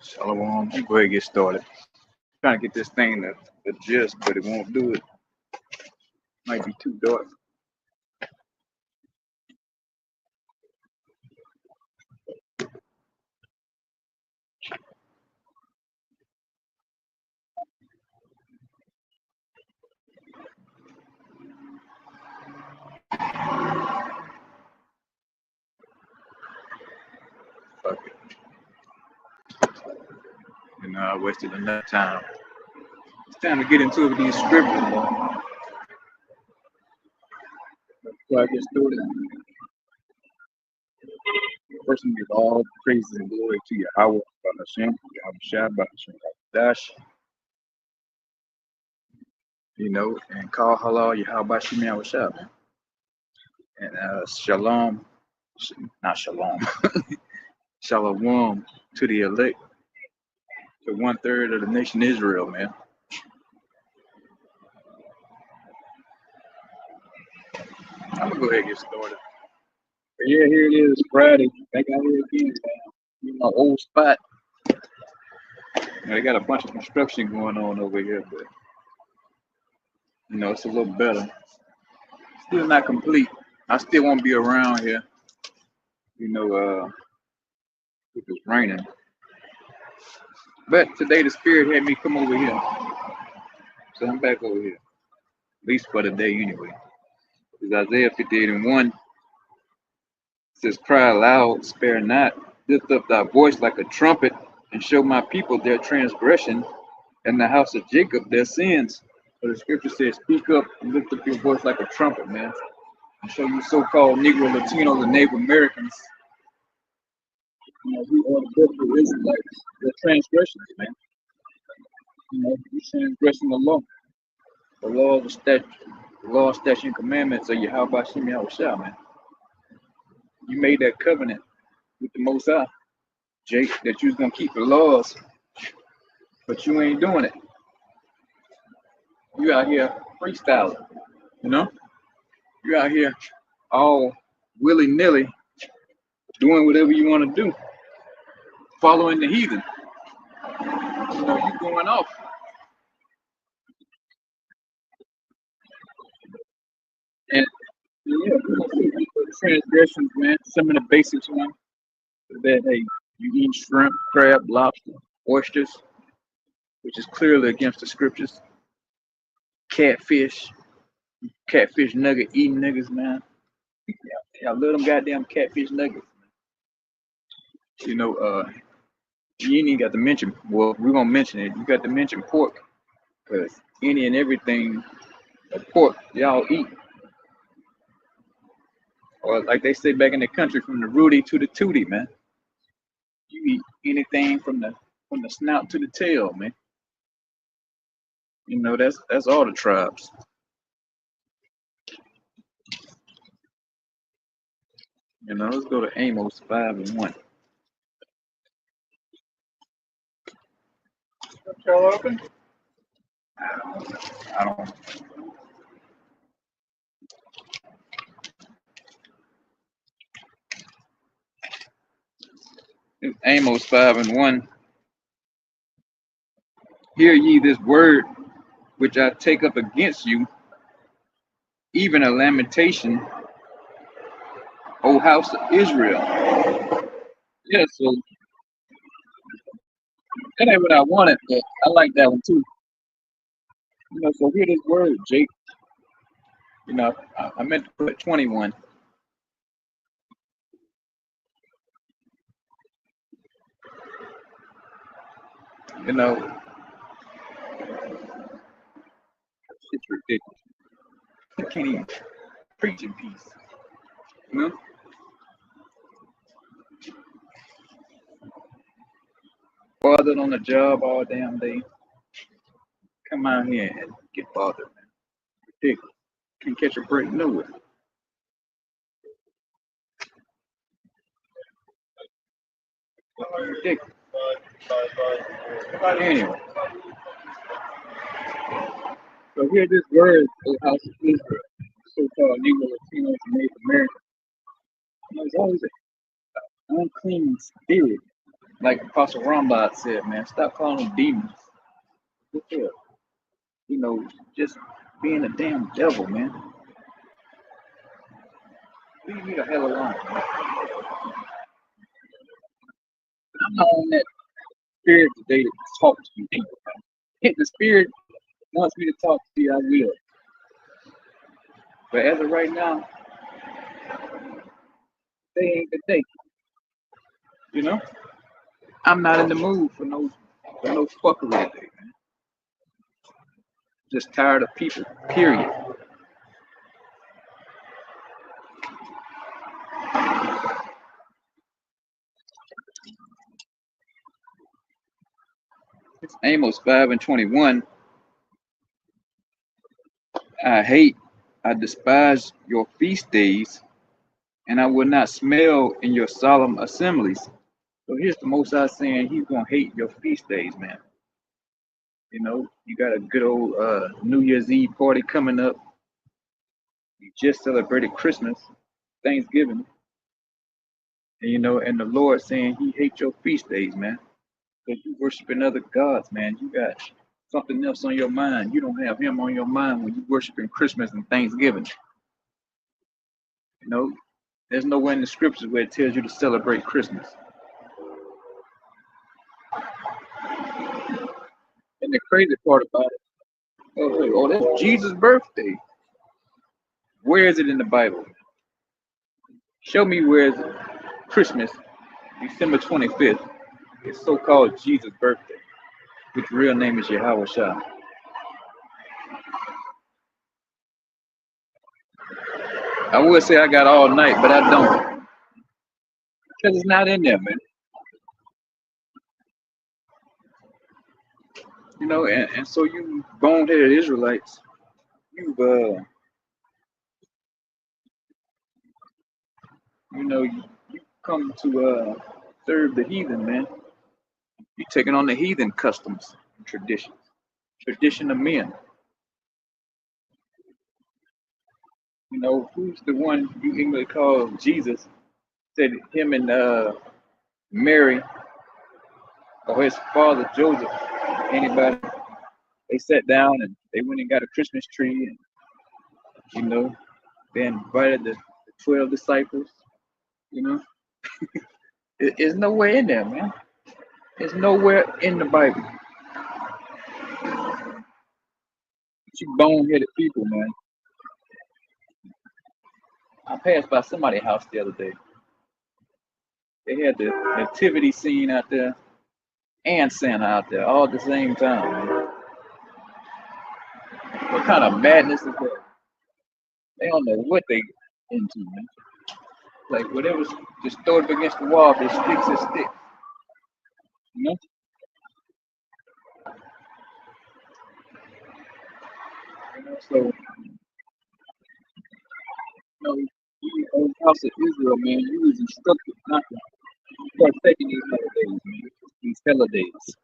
Shalom. I'm go ahead and get started. Trying to get this thing to adjust, but it won't do it. Might be too dark. Fuck it. And I wasted enough time. It's time to get into it with these scriptures, though. Before I get started, first, we give all praises and glory to Yahweh, Hashem, Yahweh Shai, Hashem, Dash, and call halal Yahweh Shem Yahweh Shai, man. And shalom, not shalom, shalom to the elect, to 1/3 of the nation Israel, man. I'm gonna go ahead and get started. But yeah, here it is, Friday. Back out here again, man. My old spot. They got a bunch of construction going on over here, but it's a little better. Still not complete. I still won't be around here. If it's raining. But today the spirit had me come over here, so I'm back over here. At least for the day, anyway. Because Isaiah 58:1 says, "Cry aloud, spare not, lift up thy voice like a trumpet, and show my people their transgression, and the house of Jacob their sins." So the scripture says, "Speak up and lift up your voice like a trumpet, man, and show you so-called Negro, Latinos, and Native Americans, who are the biblical Israelites, their transgressions, man. You transgressing the law, the law of the statute, the law, statute, and commandments of Yahweh Shem Yahweh Shai, man. You made that covenant with the Most High, Jake, that you was gonna keep the laws, but you ain't doing it. You out here freestyling, You out here all willy-nilly doing whatever you want to do, following the heathen. You going off. And yeah, transgressions, man. Some of the basics one that you eat shrimp, crab, lobster, oysters, which is clearly against the scriptures. Catfish nugget eating niggas, man. I love them goddamn catfish nuggets. You ain't even got to mention. Well, we're gonna mention it. You got to mention pork, because any and everything of pork y'all eat. Or like they say back in the country, from the Rudy to the Tootie, man. You eat anything from the snout to the tail, man. That's all the tribes. Let's go to Amos 5:1. Y'all open? I don't. It's Amos 5:1. Hear ye this word which I take up against you, even a lamentation, O house of Israel. Yeah, so that ain't what I wanted, but I like that one too. So hear this word, Jake. I meant to put 21. It's ridiculous. I can't even preach in peace. Bothered on the job all damn day. Come out here and get bothered, man. Ridiculous. Can't catch a break nowhere. Ridiculous. Anyway. So hear this word, O house of Israel, so-called Negro, Latinos, and Native Americans. There's always an unclean spirit Like Apostle Rambod said, man, stop calling them demons. Look here, you know, just being a damn devil, man. Leave me the hell alone. I'm not on that spirit today to talk to you. If the spirit wants me to talk to you, I will. But as of right now, they ain't the day. You know, I'm not in the mood for no fuckery today, man. Just tired of people. Period. It's Amos 5:21. I despise your feast days, and I will not smell in your solemn assemblies. So here's the Most High saying He's gonna hate your feast days, man. You know, you got a good old New Year's Eve party coming up. You just celebrated Christmas, Thanksgiving, and you know, and the Lord saying He hates your feast days, man. Because you worshiping other gods, man. You got something else on your mind. You don't have Him on your mind when you worshiping Christmas and Thanksgiving. You know, there's nowhere in the scriptures where it tells you to celebrate Christmas. And the crazy part about it, oh, that's Jesus' birthday. Where is it in the Bible? Show me where is it. Christmas, December 25th, is so-called Jesus' birthday, which real name is Yahweh Shah. I would say I got all night, but I don't. Because it's not in there, man. You know, and so you boneheaded Israelites, you've you know, you come to serve the heathen, man. You're taking on the heathen customs and traditions. Tradition of men. You know, who's the one you English call Jesus? Said him and Mary or his father Joseph, anybody, they sat down and they went and got a Christmas tree and you know, they invited the 12 disciples, you know. It's nowhere in there, man. It's nowhere in the Bible. You boneheaded people, man. I passed by somebody's house the other day. They had the nativity scene out there and Santa out there all at the same time, man. What kind of madness is that? They don't know what they into, man. Like whatever, just throw it against the wall. If it sticks, it sticks. You know. So you old house of Israel, man, you was instructed not to start taking these holidays, man. These holidays.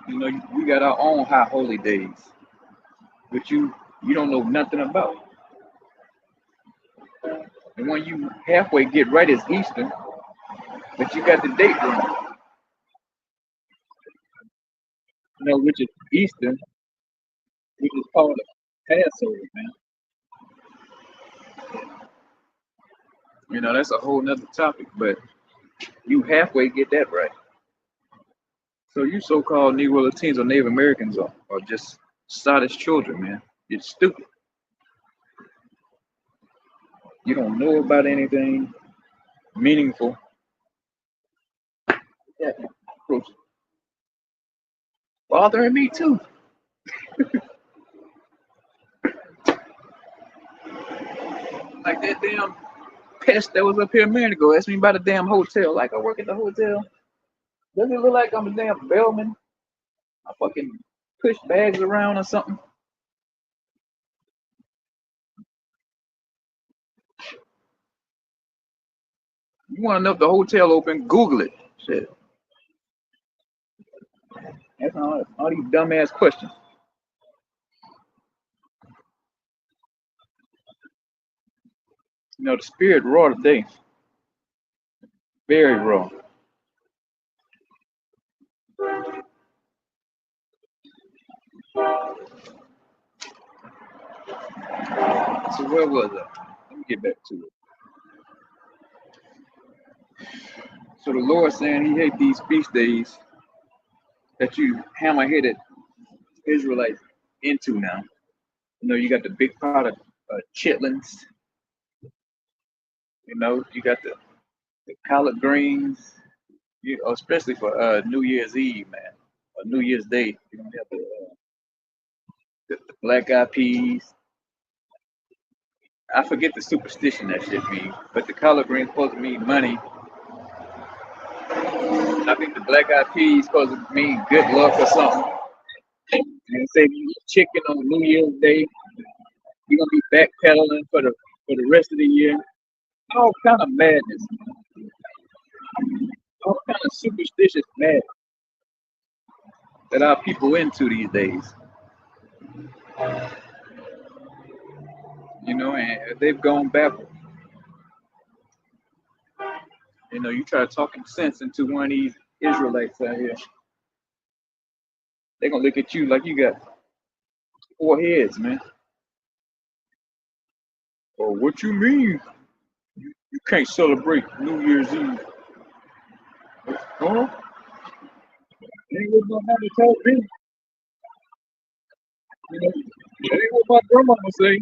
You know, we got our own high holy days, which you don't know nothing about. And when you halfway get right is Easter, but you got the date wrong. You know, which is Easter, which is called a Passover, man. You know, that's a whole nother topic, but you halfway get that right. So you so-called Negro Latinos or Native Americans are just sottish children, man. You're stupid. You don't know about anything meaningful. Yeah, bothering me too. Like that damn pest that was up here a minute ago asked me about a damn hotel. Like I work at the hotel. Does it look like I'm a damn bellman? I fucking push bags around or something. You want to know if the hotel open? Google it. Shit. That's all these dumbass questions. You know, the spirit raw today. Very raw. So where was I? Let me get back to it. So the Lord saying He hate these feast days that you hammer-headed Israelites into now. You know, you got the big pot of chitlins. You know, you got the collard greens. You know, especially for New Year's Eve, man, or New Year's Day. You don't have the black eyed peas. I forget the superstition that shit means, but the collard greens supposed to mean money. I think the black eyed peas supposed to mean good luck or something. And say if you eat chicken on New Year's Day, you're gonna be backpedaling for the rest of the year. All kind of madness, all kind of superstitious madness that our people into these days. You know, and they've gone backward. You know, you try talking sense into one of these Israelites out here, they're gonna look at you like you got four heads, man. Oh, what you mean? You can't celebrate New Year's Eve? Huh? That ain't what my mama told me. You know, that ain't what my grandmama say.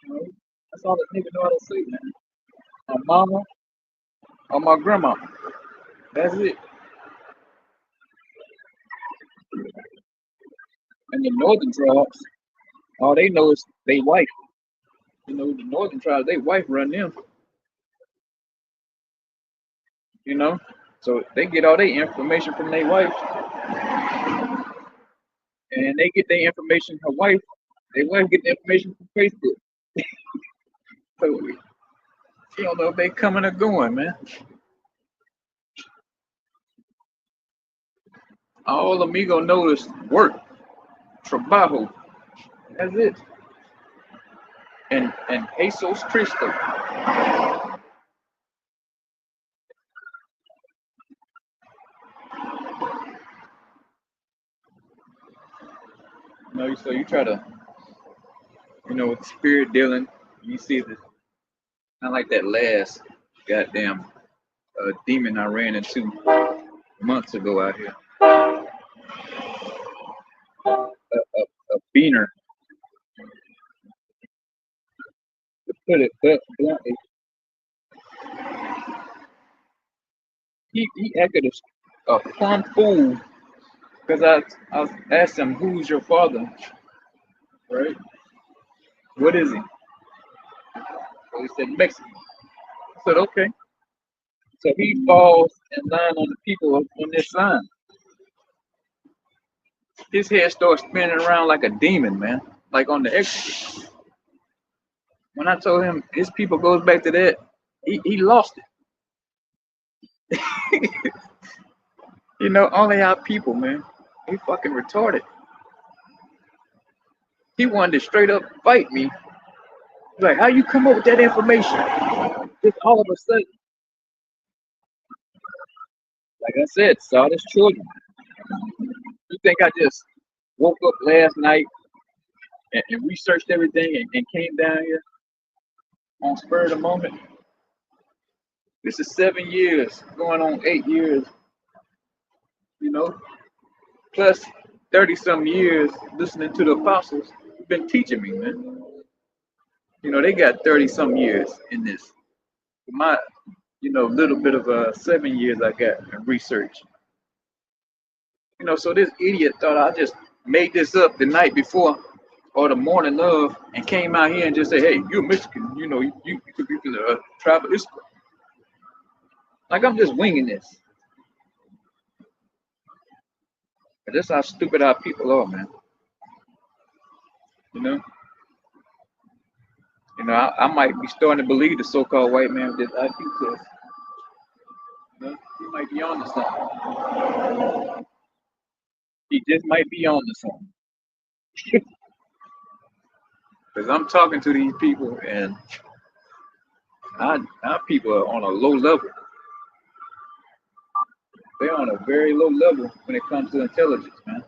You know, that's all that nigga know how to say, man. My mama or my grandma. That's it. And the northern tribes, all they know is they wife. You know, the northern tribes, they wife run them. You know, so they get all their information from their wife, and they get their information from her wife. Their wife get the information from Facebook. So you don't know if they coming or going, man. All amigo know is work, trabajo. That's it. And Jesus Cristo. You know, so you try to, you know, with spirit dealing, you see this. Not like that last goddamn demon I ran into months ago out here. A beaner, to put it bluntly. He acted a plumb fool because I asked him, "Who's your father?" Right? What is he? So he said Mexican. I said okay. So he falls in line on the people on this sign. His head starts spinning around like a demon, man, like on the Exorcist. When I told him his people goes back to that, he lost it. You know, only our people, man. He fucking retarded. He wanted to straight up fight me. Like, how you come up with that information? Just all of a sudden, like I said, saw this children. You think I just woke up last night and researched everything and came down here on spur of the moment? This is 7 years, going on 8 years, you know, plus 30 some years listening to the apostles who've been teaching me, man. You know, they got 30 some years in this. My, you know, little bit of 7 years I got in research. You know, so this idiot thought I just made this up the night before or the morning of and came out here and just say, hey, you're Mexican, you know, you could be from the tribe of Israel. Like I'm just winging this. But that's how stupid our people are, man. You know? You know, I might be starting to believe the so-called white man with this IQ test. You know, he might be on to something. He just might be on to something. Because I'm talking to these people and our people are on a low level. They're on a very low level when it comes to intelligence, man.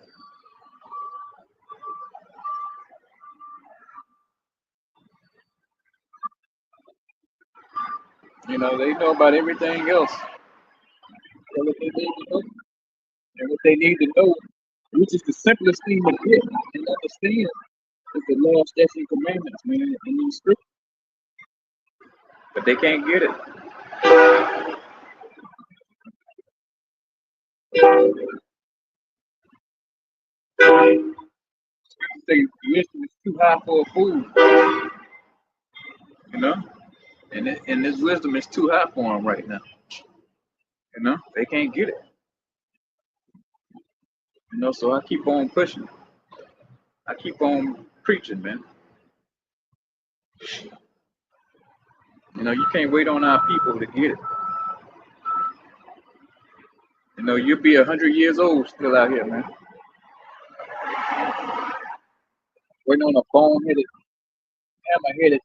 You know, they know about everything else. Tell what they need to know. And what they need to know, which is the simplest thing to get and understand, is the law, statutes, and commandments, man, in these scriptures. But they can't get it. Scriptures say wisdom is too high for a fool, you know? And this wisdom is too high for them right now. You know, they can't get it. You know, so I keep on pushing. I keep on preaching, man. You know, you can't wait on our people to get it. You know, you'll be 100 years old still out here, man. Waiting on a bone-headed, hammer-headed,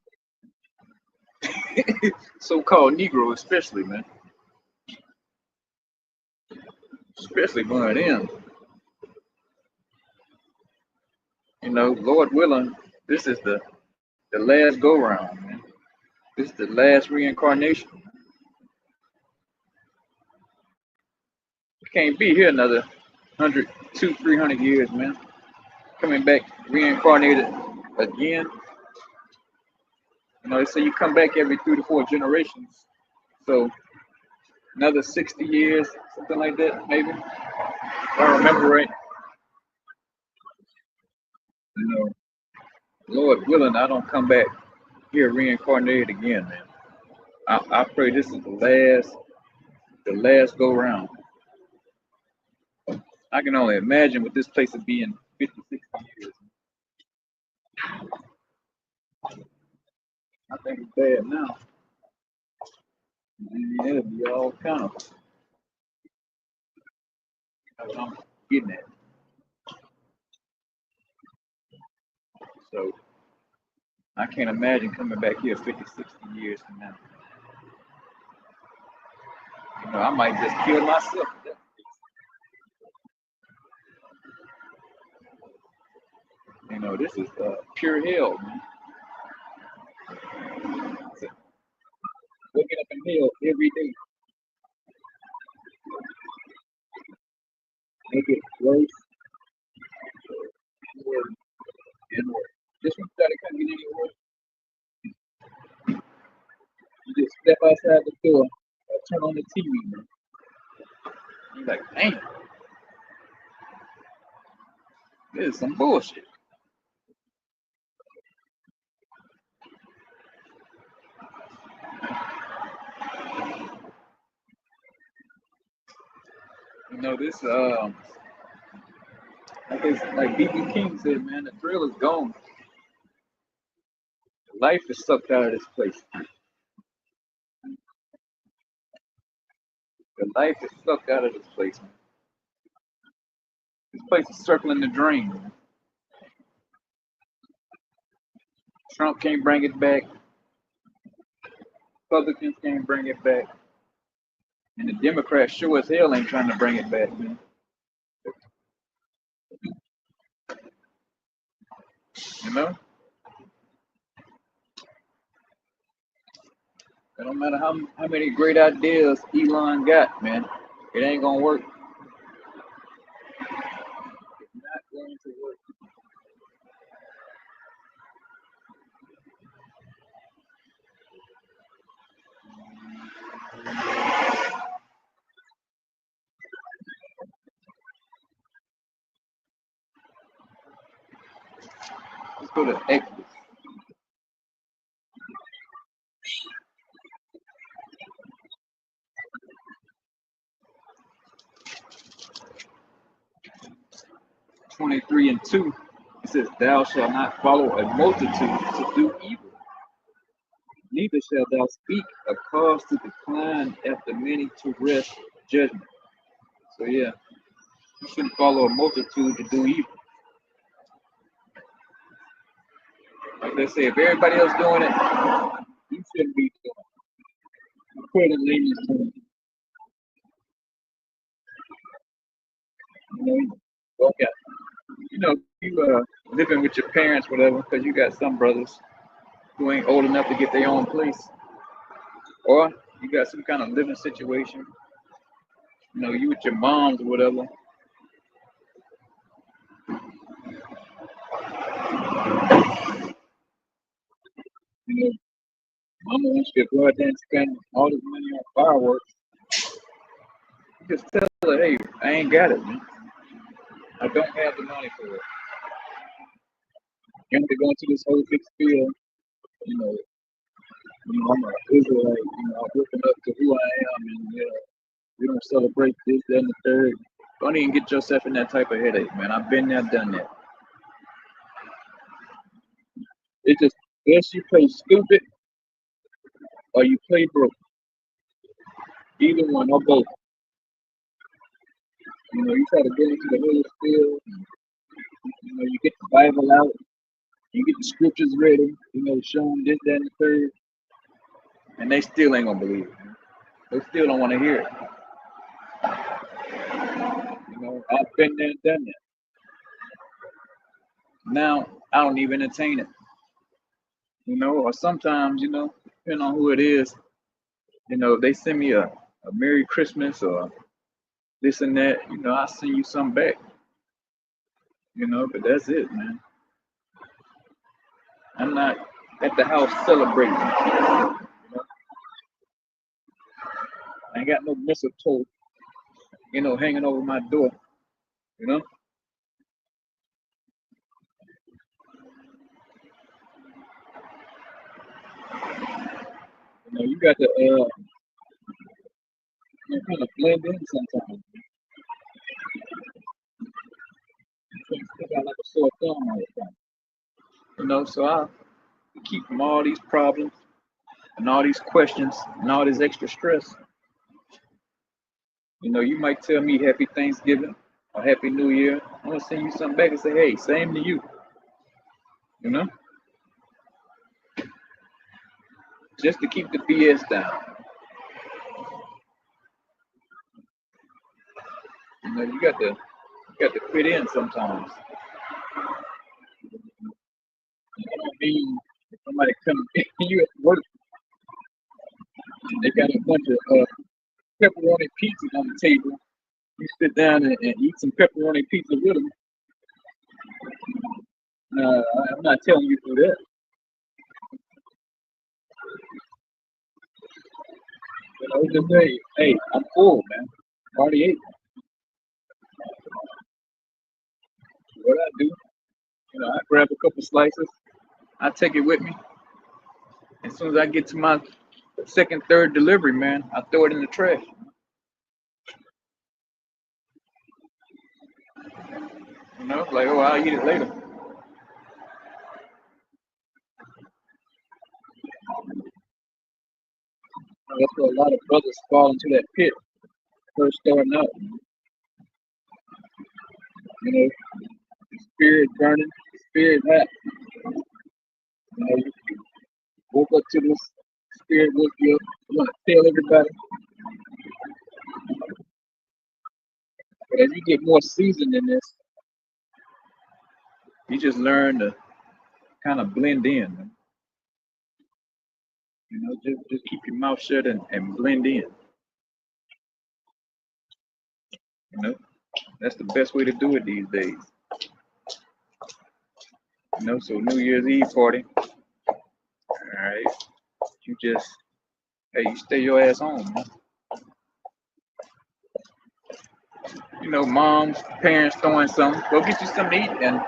so-called Negro, especially, man. Especially going in. You know, Lord willing, this is the last go-round, man. This is the last reincarnation. You can't be here another 100, 200, 300 years, man. Coming back reincarnated again. You know, they say you come back every 3 to 4 generations. So another 60 years, something like that, maybe. If I remember right. You know, Lord willing, I don't come back here reincarnated again, man. I pray this is the last go round. I can only imagine what this place would be in 50, 60 years. I think it's bad now. It'll be all kind of what I'm getting at. So I can't imagine coming back here 50, 60 years from now. You know, I might just kill myself. You know, this is pure hell, man. Waking up in hell every day. Make it worse and worse and worse. This one started coming any worse. You just step outside the door or turn on the TV, man. You're like, damn, this is some bullshit. You know, this like B.B. King said, man, the thrill is gone. Life is sucked out of this place. The life is sucked out of this place, man. This place is circling the drain, man. Trump can't bring it back. Republicans can't bring it back. And the Democrats sure as hell ain't trying to bring it back, man. You know? It don't matter how many great ideas Elon got, man. It ain't gonna work. It's not going to work. Let's go to Exodus. (23 and 2). It says, "Thou shalt not follow a multitude to do evil, neither shalt thou speak a cause to decline after many to rest judgment." So yeah, you shouldn't follow a multitude to do evil. Like they say, if everybody else doing it, you shouldn't be doing it. According to Layman's terms. Okay. You living with your parents, whatever, because you got some brothers who ain't old enough to get their own place, or you got some kind of living situation. You with your moms or whatever. You know, mama wants you to go out there and spend all this money on fireworks. You just tell her, hey, I ain't got it, man. I don't have the money for it. You have to go into this whole big spiel, you know, I'm an Israelite, I'm looking up to who I am, and we don't celebrate this, that, and the third. Don't even get yourself in that type of headache, man. I've been there, done that. It's just best you play stupid or you play broke. Either one or both. You try to get into the whole spiel. You get the Bible out, you get the scriptures ready, show them this, that, and the third, and they still ain't gonna believe it. They still don't want to hear it. I've been there and done that. Now I don't even entertain it. Or sometimes, depending on who it is, if they send me a Merry Christmas or this and that, I'll send you something back. But that's it, man. I'm not at the house celebrating. I ain't got no mistletoe, hanging over my door. You got to kind of blend in sometimes. You still got like a sore thumb all the time. So I keep from all these problems and all these questions and all this extra stress. You might tell me Happy Thanksgiving or Happy New Year. I'm gonna send you something back and say, hey, same to you. Just to keep the BS down. You got to fit in sometimes. I don't mean if somebody comes in you at work and they got a bunch of pepperoni pizza on the table. You sit down and eat some pepperoni pizza with them. I'm not telling you to do that. Just say, hey, I'm full, man. I already ate. What I do, I grab a couple slices. I take it with me. As soon as I get to my second, third delivery, man, I throw it in the trash. Like, oh, I'll eat it later. That's where a lot of brothers fall into that pit first starting out. The spirit burning, the spirit hot. You woke up to this spirit woke you up. You want to tell everybody. But as you get more seasoned in this, you just learn to kind of blend in. Man. Just keep your mouth shut and blend in. That's the best way to do it these days. So New Year's Eve party. All right. You stay your ass home, man. Moms, parents throwing something. Go get you something to eat and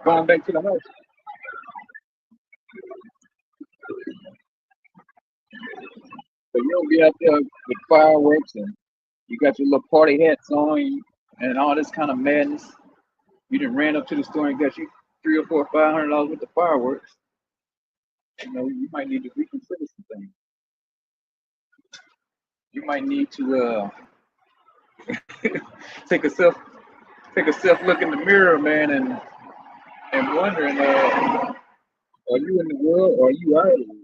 going back to the house. So you don't be out there with fireworks and you got your little party hats on and all this kind of madness. You done ran up to the store and got you $300 or $500 worth of fireworks. You might need to reconsider some things. You might need to take a self look in the mirror, man, and wondering, are you in the world or are you out of the world?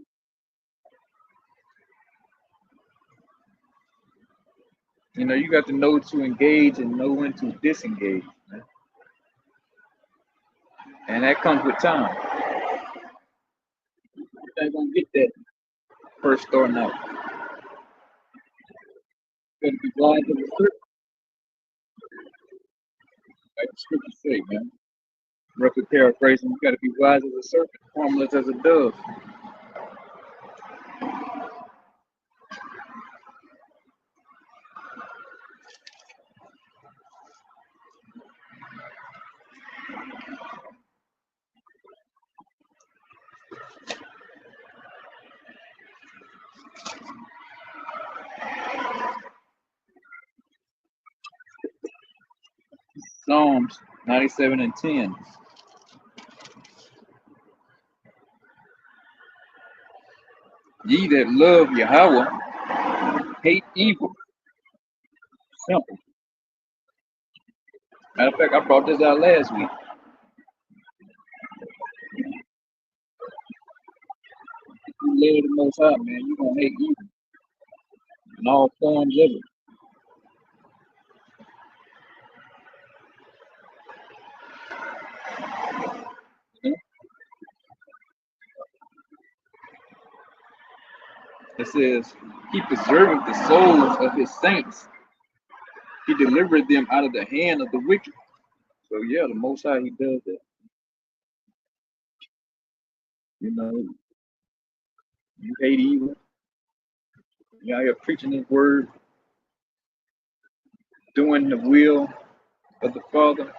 You know, you got to know to engage and know when to disengage, man. And that comes with time. You're not gonna get that first starting out. You gotta be wise as a serpent, like the scriptures say, man. Roughly paraphrasing, you gotta be wise as a serpent, harmless as a dove. Psalms 97 and 10. Ye that love Yahweh hate evil. Simple. Matter of fact, I brought this out last week. If you love the Most High, man, you're gonna hate evil in all forms of it. You know? It says, He preserveth the souls of His saints. He delivered them out of the hand of the wicked. So yeah, the Most High, He does that. You know, you hate evil. You out here preaching His word, doing the will of the Father.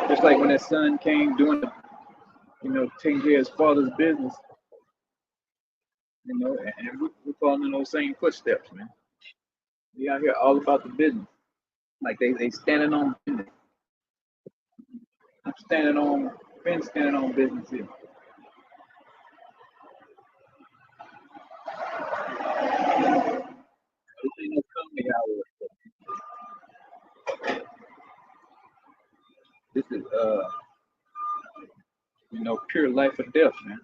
Just like when that son came doing the, taking care of his father's business, and we're following in those same footsteps, man. We out here all about the business. Like they standing on business. Been standing on business here. This ain't no comedy hour. This is pure life or death, man.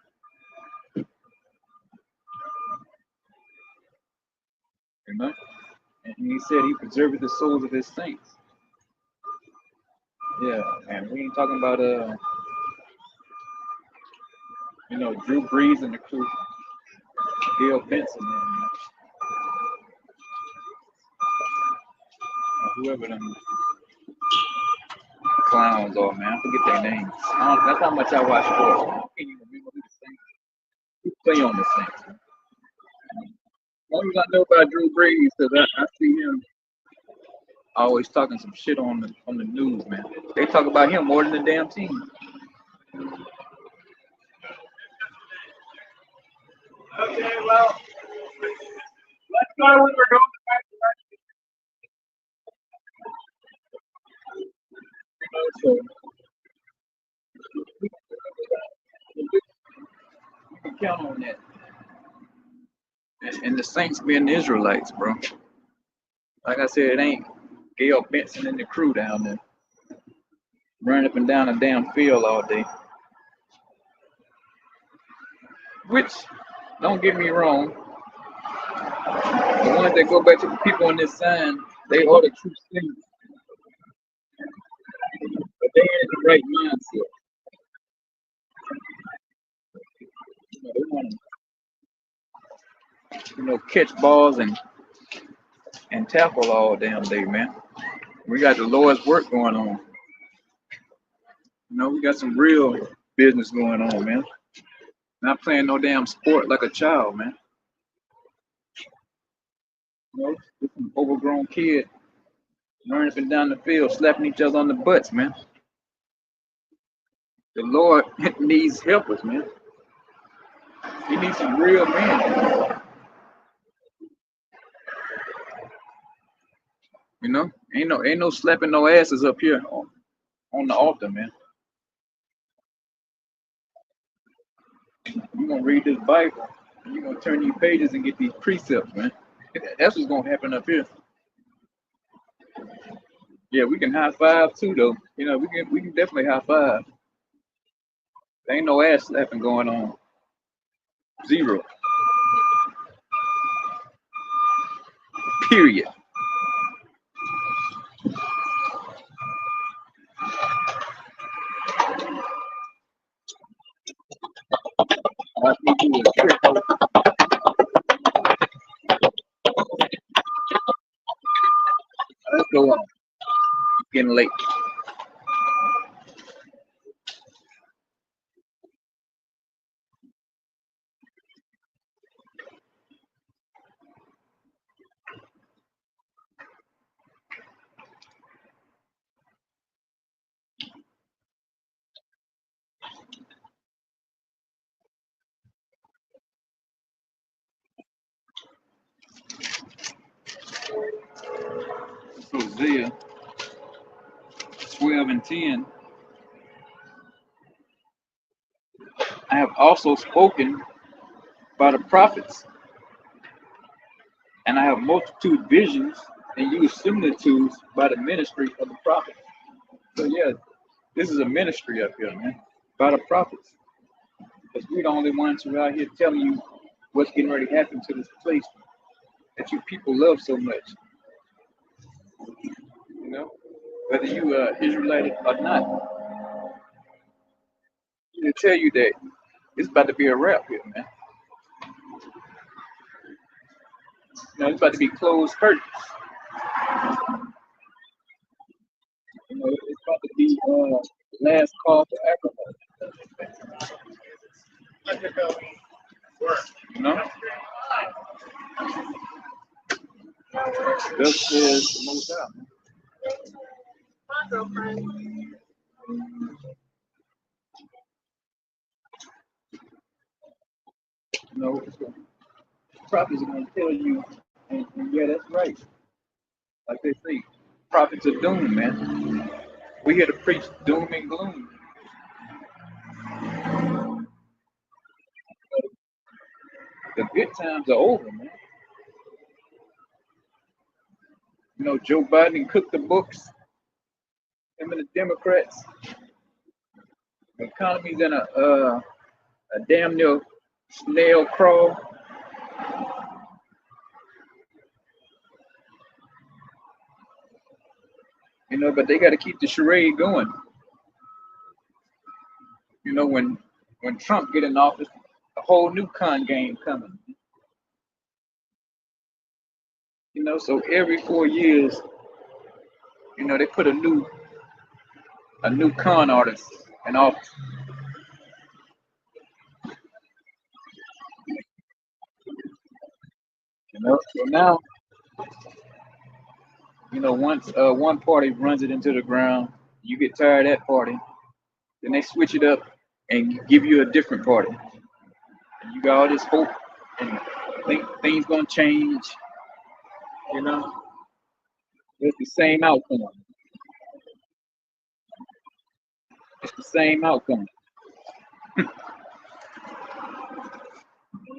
You know? And He said He preserved the souls of His saints. Yeah, and we ain't talking about Drew Brees and the crew, Gail Benson, and whoever them clowns are, man. I forget their names. That's how much I watch sports. I can't even remember who the Saints who play on the Saints. Man. As long as I know about Drew Brees, because I see him always talking some shit on the news, man. They talk about him more than the damn team. Okay, well, let's start with we're going back So you can count on that. And the Saints being the Israelites, bro. Like I said, it ain't Gail Benson and the crew down there running up and down the damn field all day. Which, don't get me wrong, the ones that go back to the people on this sign, they are the true saints. But they ain't in the right mindset. They want to, catch balls and tackle all damn day, man. We got the Lord's work going on. We got some real business going on, man. Not playing no damn sport like a child, man. Just an overgrown kid running up and down the field, slapping each other on the butts, man. The Lord needs helpers, man. He needs some real men. Ain't no slapping no asses up here on the altar, man. You're gonna read this Bible, and you're gonna turn these pages and get these precepts, man. That's what's gonna happen up here. Yeah, we can high five too, though. We can definitely high five. There ain't no ass slapping going on. Zero. Period. Go on. Getting late. Hosea 12 and 10. I have also spoken by the prophets, and I have multitude visions and used similitudes by the ministry of the prophets. So yeah, this is a ministry up here, man, by the prophets. Because we're the only ones who are out here telling you what's getting ready to happen to this place that you people love so much. You know, whether you are Israelite or not, they tell you that it's about to be a wrap here, man. You know, it's about to be closed curtains. You know, it's about to be last call for alcohol. You know? Thus says the Most High. You know, prophets are going to tell you, and yeah, that's right. Like they say, prophets of doom, man. We here to preach doom and gloom. The good times are over, man. You know, Joe Biden cooked the books, him and the Democrats. The economy's in a damn near snail crawl. You know, but they got to keep the charade going. You know, when Trump get in office, a whole new con game coming. You know, so every 4 years, you know, they put a new con artist in office. You know, so now, you know, once one party runs it into the ground, you get tired of that party, then they switch it up and give you a different party. And you got all this hope and think things gonna change. You know, it's the same outcome. It's the same outcome. You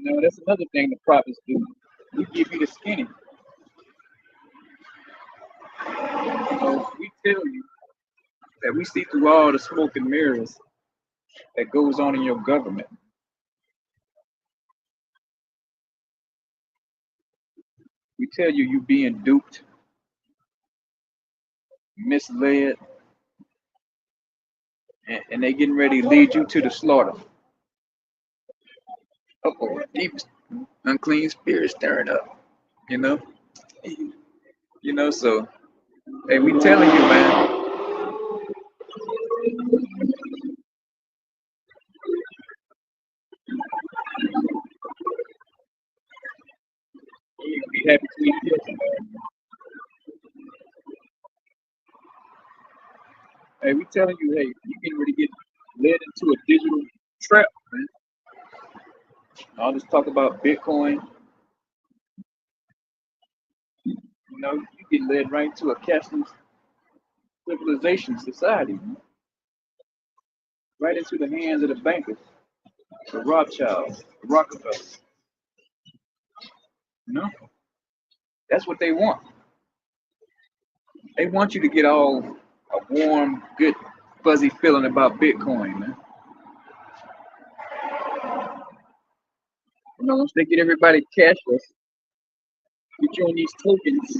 know, that's another thing the prophets do. We give you the skinny. You know, we tell you that we see through all the smoke and mirrors that goes on in your government. We tell you you being duped, misled, and they getting ready to lead you to the slaughter. Uh-oh, deep unclean spirit stirring up. You know, you know. So, hey, we telling you, man. You be happy to eat this. Hey, we telling you, hey, you getting ready to get led into a digital trap, man. All this talk about Bitcoin, you know, you get led right into a cashless civilization society, man. Right into the hands of the bankers, the Rothschilds, the Rockefellers. You know, that's what they want. They want you to get all a warm, good, fuzzy feeling about Bitcoin, man. You know, once they get everybody cashless, get you on these tokens,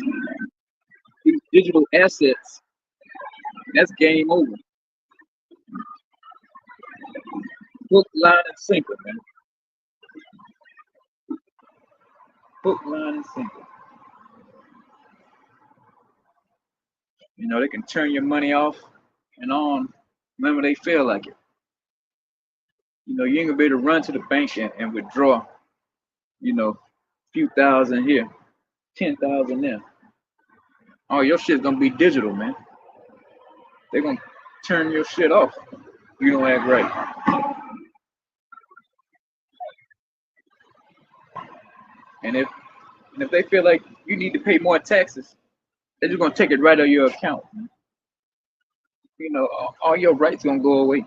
these digital assets, that's game over. Hook, line, and sinker, man. Hook, line, and sinker. You know, they can turn your money off and on whenever they feel like it. You know, you ain't gonna be able to run to the bank and withdraw, you know, a few thousand here, 10,000 there. All your shit's gonna be digital, man. They're gonna turn your shit off if you don't act right. And if they feel like you need to pay more taxes, they're just gonna take it right out of your account. Man. You know, all your rights gonna go away.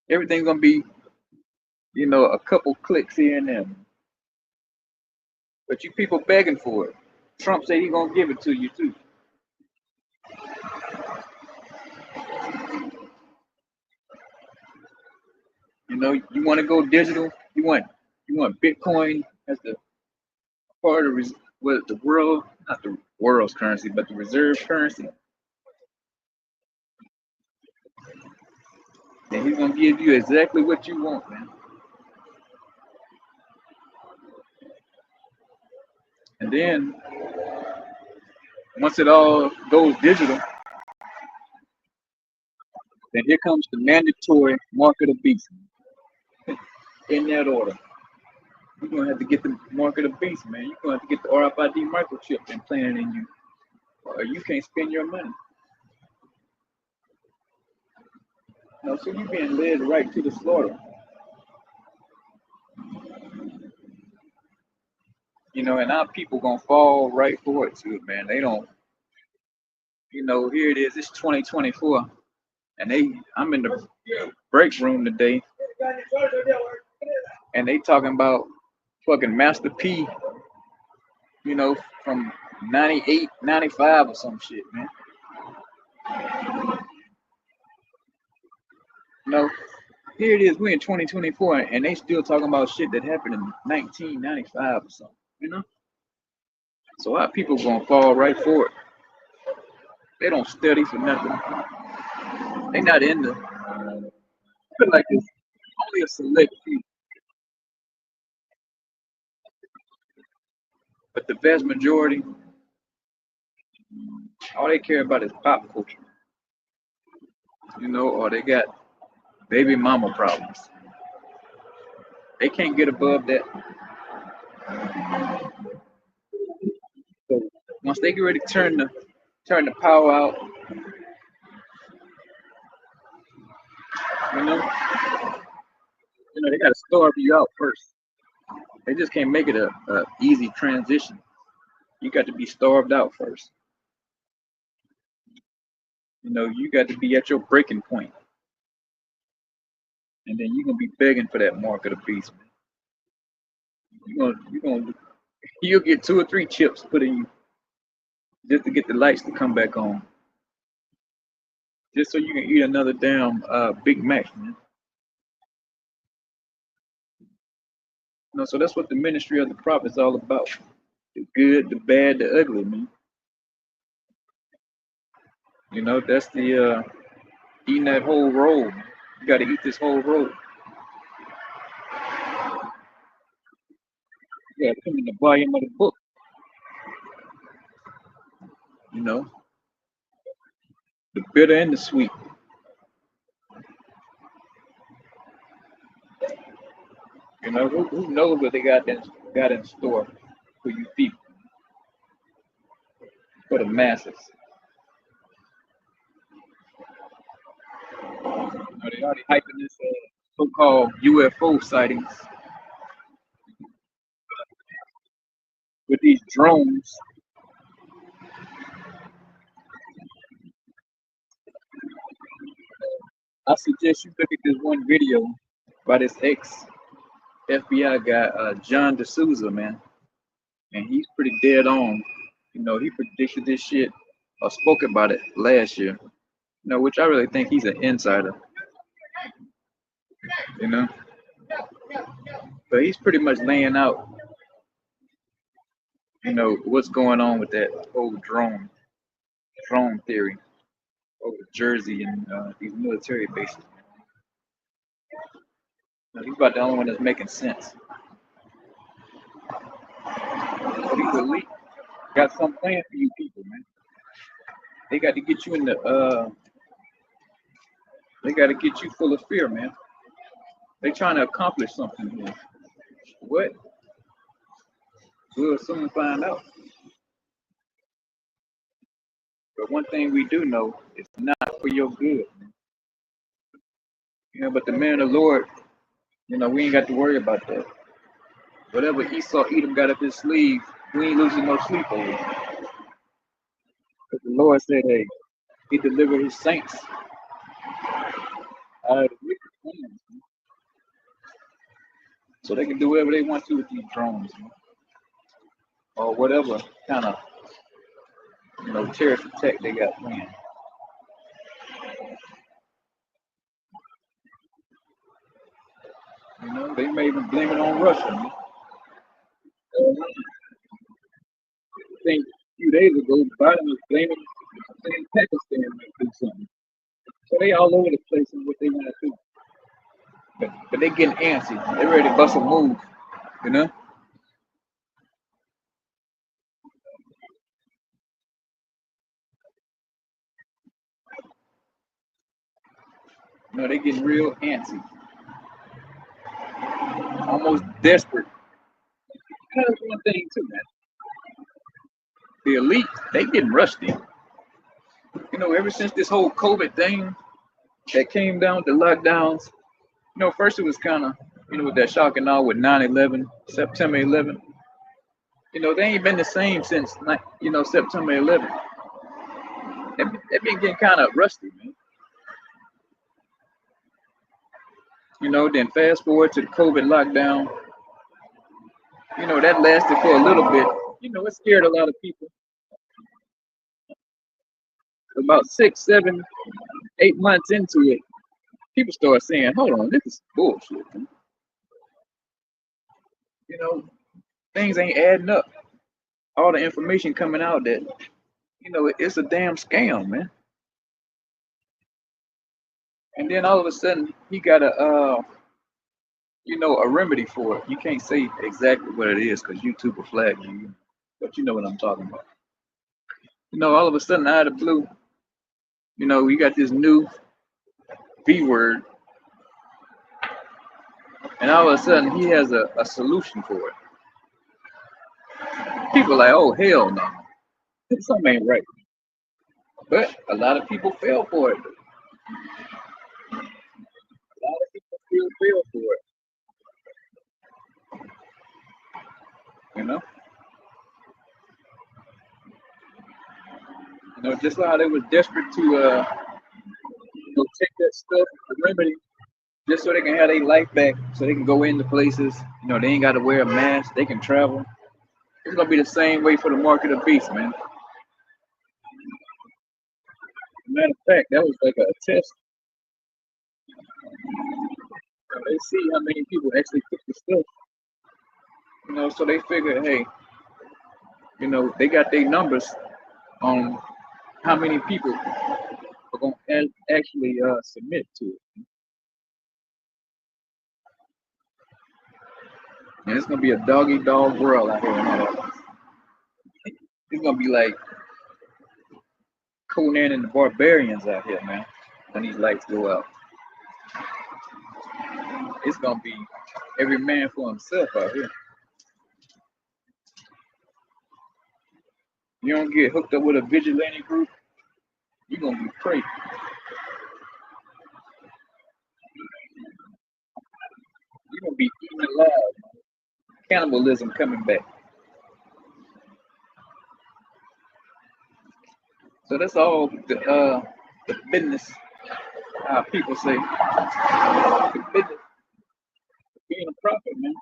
Everything's gonna be, you know, a couple clicks here and there. But you people begging for it. Trump said he gonna give it to you too. You know, you want to go digital. You want Bitcoin as the part of what the world, not the world's currency, but the reserve currency. And he's gonna give you exactly what you want, man. And then once it all goes digital, then here comes the mandatory mark of the beast. In that order. You're gonna have to get the mark of the beast, man. You're gonna have to get the RFID microchip implanted in you, or you can't spend your money. No, so you're being led right to the slaughter. You know, and our people gonna fall right for it too, man. They don't, you know, here it is, it's 2024, and I'm in the break room today, and they talking about fucking Master P, you know, from 98, 95 or some shit, man. You know, here it is, we in 2024, and they still talking about shit that happened in 1995 or something, you know? So our people gonna fall right for it. They don't study for nothing. They not in the, I feel like it's only a select few. But the vast majority, all they care about is pop culture, you know, or they got baby mama problems. They can't get above that. So once they get ready to turn the power out, you know, they gotta starve you out first. They just can't make it a easy transition. You got to be starved out first. You know, you got to be at your breaking point. And then you're gonna be begging for that mark of the beast, man. You'll get 2 or 3 chips put in you just to get the lights to come back on. Just so you can eat another damn Big Mac, man. You know, so that's what the ministry of the prophet is all about. The good, the bad, the ugly, man. You know, that's the eating that whole roll. You gotta eat this whole roll. You gotta come in the volume of the book. You know, the bitter and the sweet. You know, who knows what they got in store for you people, for the masses. You know, they already hyping this so-called UFO sightings with these drones. I suggest you look at this one video by this ex-FBI guy, John D'Souza, man. And he's pretty dead on. You know, he predicted this shit or spoke about it last year. You know, which I really think he's an insider. You know? But he's pretty much laying out, you know, what's going on with that whole drone theory over Jersey and these military bases. He's about the only one that's making sense. But he's elite. Got some plan for you people, man. They got to get you in the they got to get you full of fear, man. They trying to accomplish something here. What? We'll soon find out. But one thing we do know, it's not for your good. You know, but the man of the Lord, you know, we ain't got to worry about that. Whatever Esau Edom got up his sleeve, we ain't losing no sleep over it. But the Lord said, hey, he delivered his saints out of the wicked hands, man. So they can do whatever they want to with these drones, man. Or whatever kind of, you know, terrorist attack they got planned. You know, they may even blame it on Russia. Man. I think a few days ago, Biden was blaming saying Pakistan might do something. So they all over the place on what they want to do. But they getting antsy. They ready to bust a move, you know? You know, they getting real antsy. Almost desperate. That's one thing too, man. The elite, they getting rusty. You know, ever since this whole COVID thing that came down with the lockdowns, you know, first it was kind of, you know, with that shock and all with 9/11, September 11. You know, they ain't been the same since, you know, September 11. They've been getting kind of rusty, man. You know, then fast forward to the COVID lockdown. You know, that lasted for a little bit. You know, it scared a lot of people. About 6, 7, 8 months into it, people start saying, hold on, this is bullshit. Man. You know, things ain't adding up. All the information coming out that, you know, it's a damn scam, man. And then all of a sudden, he got you know, a remedy for it. You can't say exactly what it is because YouTube will flag you, but you know what I'm talking about. You know, all of a sudden, out of the blue, you know, we got this new V word, and all of a sudden, he has a solution for it. People are like, oh, hell no. Something ain't right. But a lot of people fell for it. A lot of people still fell for it. You know? You know, just how they was desperate to you know, take that stuff, the remedy, just so they can have their life back, so they can go into places. You know, they ain't got to wear a mask. They can travel. It's gonna be the same way for the market of beast, man. Matter of fact, that was like a test. They see how many people actually took the stuff. You know, so they figured, hey, you know, they got their numbers on how many people are gonna actually submit to it. And it's gonna be a doggy dog world out here in that. It's gonna be like Conan and the Barbarians out here, man. When these lights go out, it's gonna be every man for himself out here. You don't get hooked up with a vigilante group, you're gonna be crazy. You're gonna be eaten alive. Cannibalism coming back. So that's all the business. How people say the business of being a prophet, man.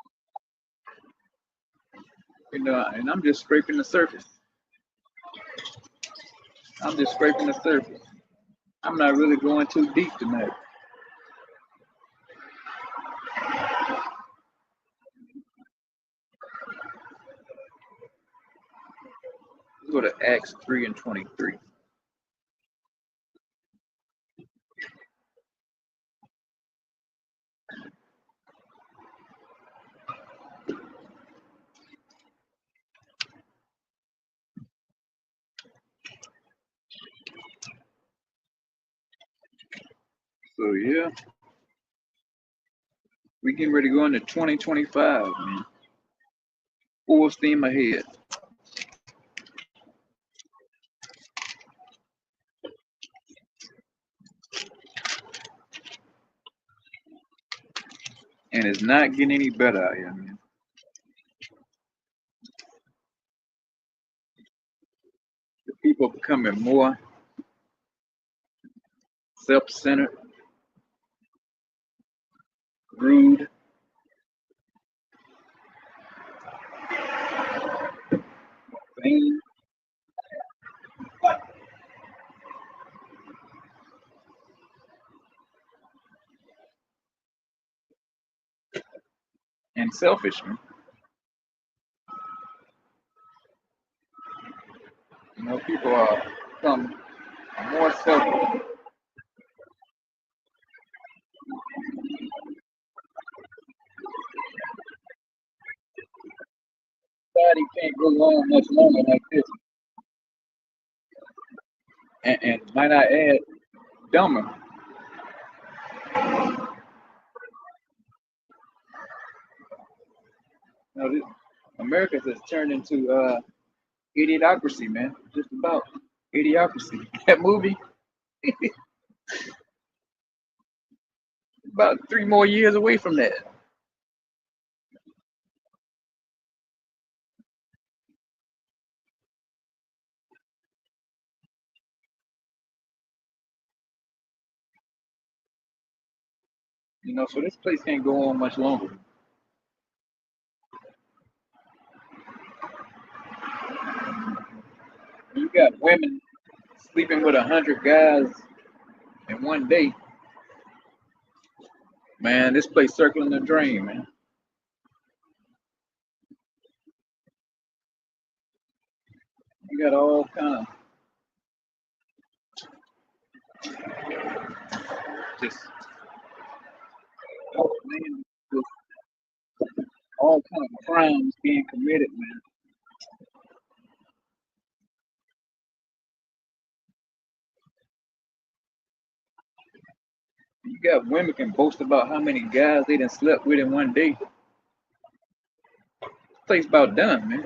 You know, and I'm just scraping the surface. I'm just scraping the surface. I'm not really going too deep tonight. Let's go to Acts 3 and 23. So yeah, we getting ready to go into 2025, man. Full steam ahead. And it's not getting any better out here, man. The people are becoming more self-centered, rude, vain, and selfish, man. You know, people are become more selfish. Society can't go on much longer like this. And might I add, dumber. You know, America has turned into idiocracy, man. Just about idiocracy. That movie, about 3 more years away from that. You know, so this place can't go on much longer. You got women sleeping with 100 guys in one day. Man, this place circling the drain, man. You got all kind of just man, just all kind of crimes being committed, man. You got women can boast about how many guys they done slept with in one day. This place about done, man.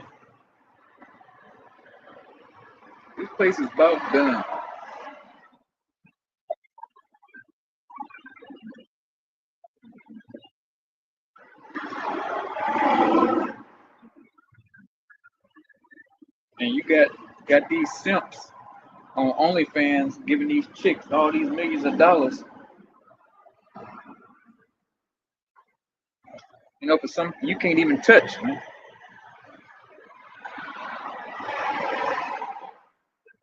This place is about done. And you got these simps on OnlyFans giving these chicks all these millions of dollars. You know, for some you can't even touch, man.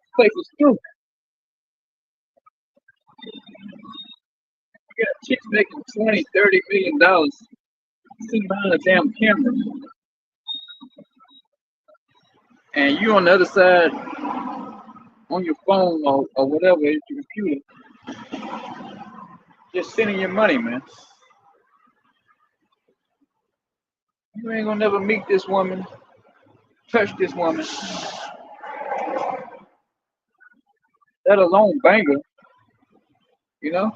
This place is true. You got chicks making 20, $30 million sitting behind a damn camera. And you on the other side on your phone or whatever, your computer, just sending your money, man. You ain't gonna never meet this woman, touch this woman, let alone bang her, you know?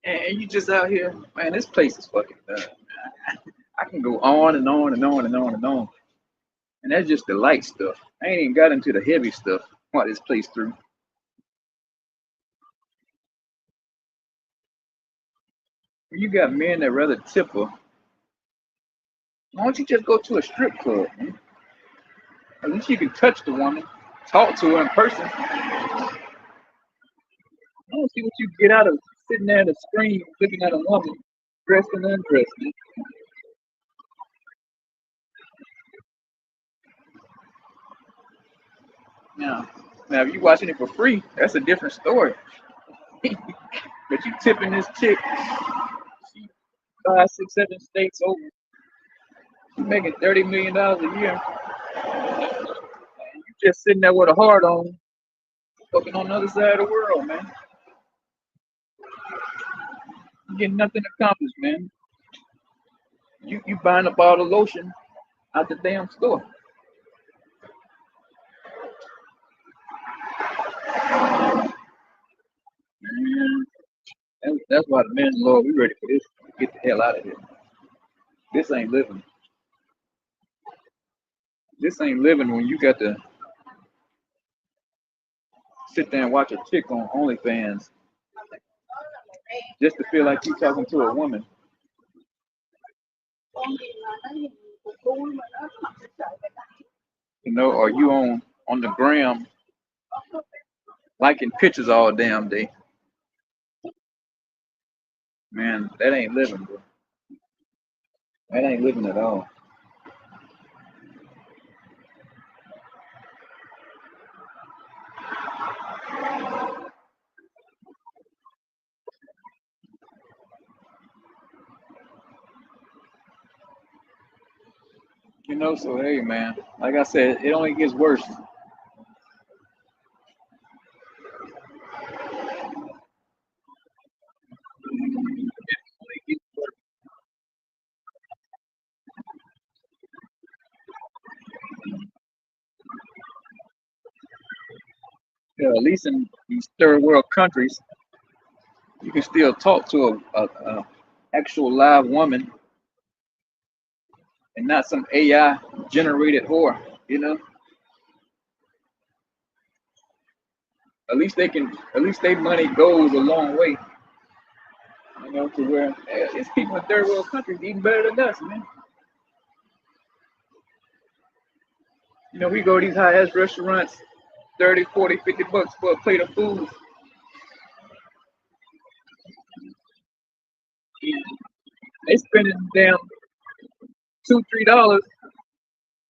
And you just out here, man, this place is fucking done. I can go on and on and on and on and on. And that's just the light stuff. I ain't even got into the heavy stuff what this place through. You got men that rather tip her. Why don't you just go to a strip club, man? At least you can touch the woman, talk to her in person. I don't see what you get out of sitting there at a screen looking at a woman dressed and undressed, man. Now, if you watching it for free, that's a different story. But you tipping this chick, she 5, 6, 7 states over, she making $30 million a year. You just sitting there with a heart on, fucking on the other side of the world, man. You getting nothing accomplished, man. You buying a bottle of lotion out the damn store. That's why the men of the Lord, we ready for this. Get the hell out of here. This ain't living. This ain't living when you got to sit there and watch a chick on OnlyFans just to feel like you talking to a woman. You know, or you on the gram liking pictures all damn day. Man, that ain't living, bro. That ain't living at all. You know, so hey man, like I said, it only gets worse. Yeah, at least in these third world countries, you can still talk to a actual live woman and not some AI generated whore. You know, at least they can. At least their money goes a long way. You know, to where it's people in third world countries eating better than us, man. You know, we go to these high-ass restaurants, 30, 40, 50 bucks for a plate of food. And they spending damn $2, $3,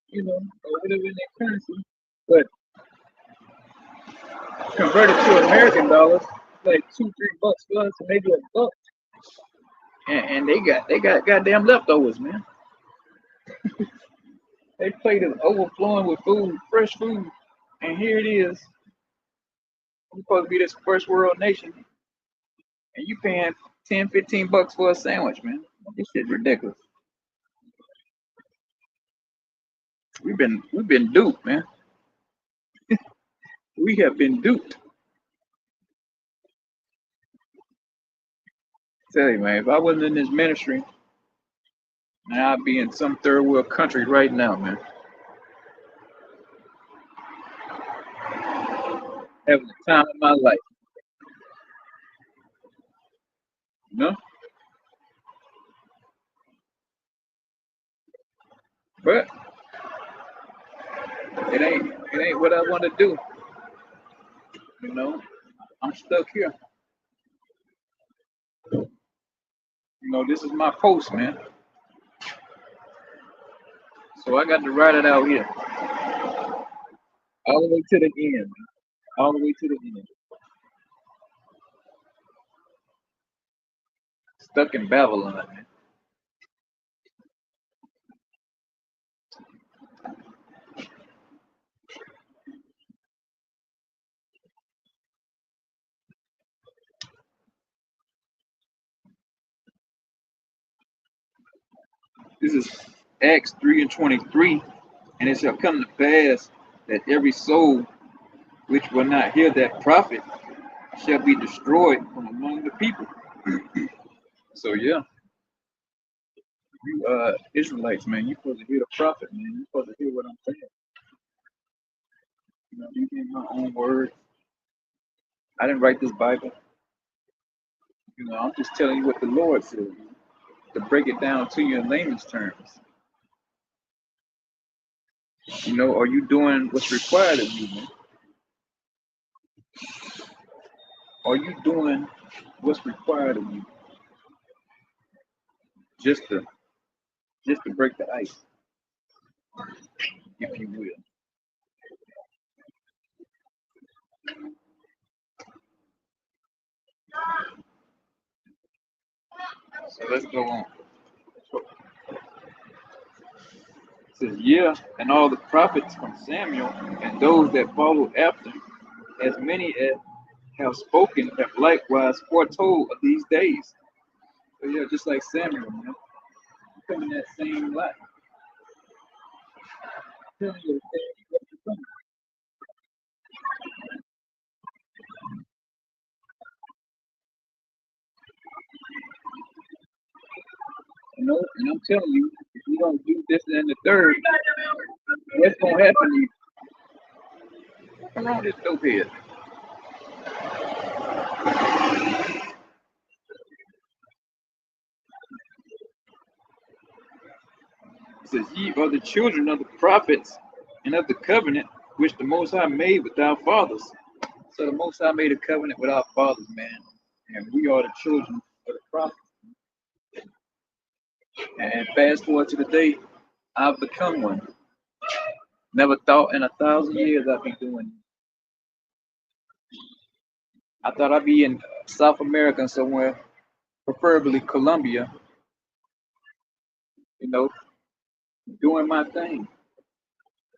you know, or whatever in their currency. But converted to American dollars, like 2, $3 for us, maybe a buck. And they got goddamn leftovers, man. They plate is overflowing with food, fresh food. And here it is. We're supposed to be this first world nation. And you paying 10, 15 bucks for a sandwich, man. This shit's ridiculous. We've been duped, man. We have been duped. Tell you, man, if I wasn't in this ministry, man, I'd be in some third world country right now, man. Having the time of my life. You know? But it ain't what I want to do. You know? I'm stuck here. You know, this is my post, man. So I got to ride it out here. All the way to the end, man. All the way to the end. Stuck in Babylon, man. This is Acts 3 and 23. And it shall come to pass that every soul which will not hear that prophet shall be destroyed from among the people. So yeah, you Israelites, man, you supposed to hear the prophet, man. You supposed to hear what I'm saying. You know, you in my own words. I didn't write this Bible. You know, I'm just telling you what the Lord said, man, to break it down to you in layman's terms. You know, are you doing what's required of you, man? Are you doing what's required of you just to break the ice, if you will? So let's go on. It says, yeah, and all the prophets from Samuel and those that follow after, as many as have spoken, have likewise foretold of these days. So yeah, just like Samuel, man, coming that same light. Telling you the same what's to come. know, and I'm telling you, if you don't do this and the third, what's gonna happen to you? Come on, this dope head. It says, ye are the children of the prophets and of the covenant which the Most High made with our fathers. So the Most High made a covenant with our fathers, man. And we are the children of the prophets. And fast forward to the day, I've become one. Never thought in 1,000 years I'd be doing it. I thought I'd be in South America somewhere, preferably Colombia, you know, doing my thing.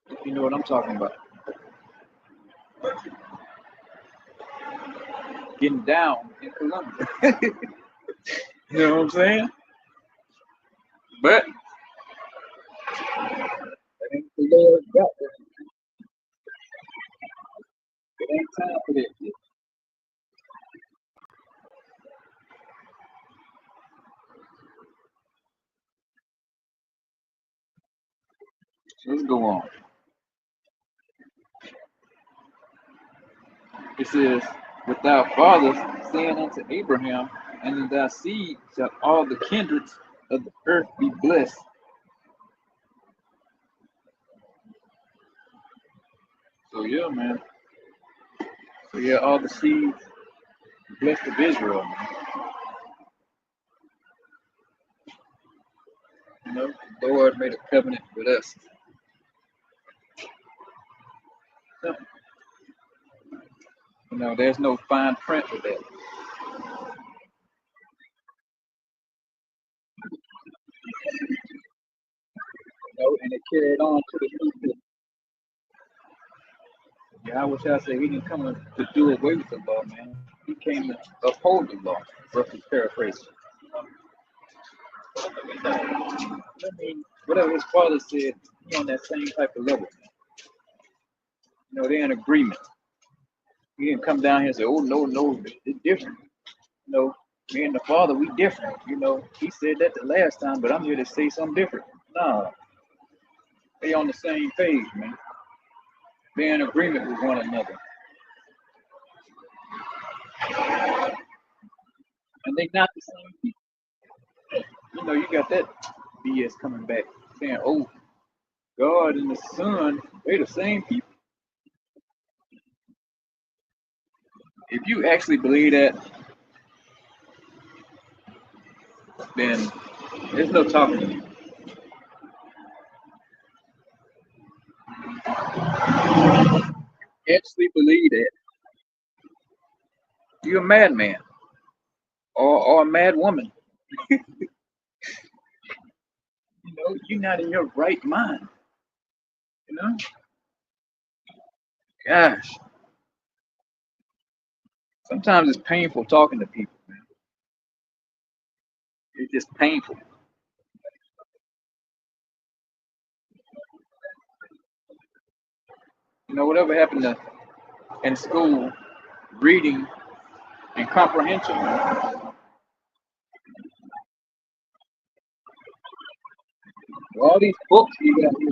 If you know what I'm talking about. Getting down in Colombia. You know what I'm saying? But that ain't the Lord got there. It ain't time for that yet. So let's go on. It says, with thy fathers, saying unto Abraham, and in thy seed shall all the kindreds of the earth be blessed. So yeah, man. So yeah, all the seeds blessed of Israel, man. You know, the Lord made a covenant with us. So, you know, there's no fine print with that. You know, and it carried on to the new book. Yeah, I wish I said he didn't come to do away with the law, man. He came to uphold the law, roughly paraphrasing. I mean, whatever his father said, he on that same type of level. You know, they're in agreement. He didn't come down here and say, oh, no, it's different. You know, me and the father, we different. You know, he said that the last time, but I'm here to say something different. No, they on the same page, man. They're in agreement with one another. And they not the same people. You know, you got that BS coming back saying, oh, God and the Son, they the same people. If you actually believe that, then there's no talking to you. Actually believe that, you're a madman or a mad woman. You know, you're not in your right mind. You know, gosh, sometimes it's painful talking to people, man. It's just painful. You know, whatever happened to in school, reading and comprehension. All these books you got here,